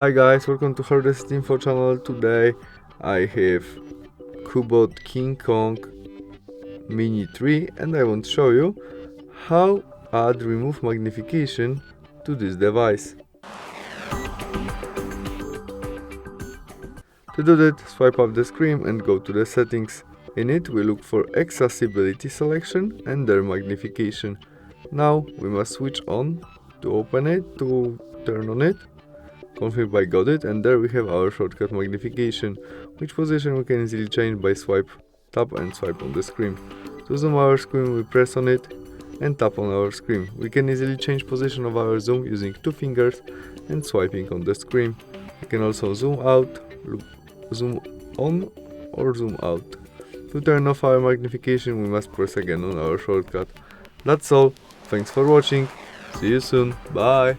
Hi guys, welcome to Hardest Info channel. Today I have CUBOT KingKong Mini 3 and I want to show you how add remove magnification to this device. To do that, swipe up the screen and go to the settings. In it we look for accessibility selection and their magnification. Now we must switch on to open it, to turn on it. Confirm by got it, and there we have our shortcut magnification, which position we can easily change by tap and swipe on the screen. To zoom our screen, we press on it and tap on our screen. We can easily change position of our zoom using two fingers and swiping on the screen. We can also zoom out, zoom on or zoom out. To turn off our magnification, we must press again on our shortcut. That's all. Thanks for watching. See you soon. Bye.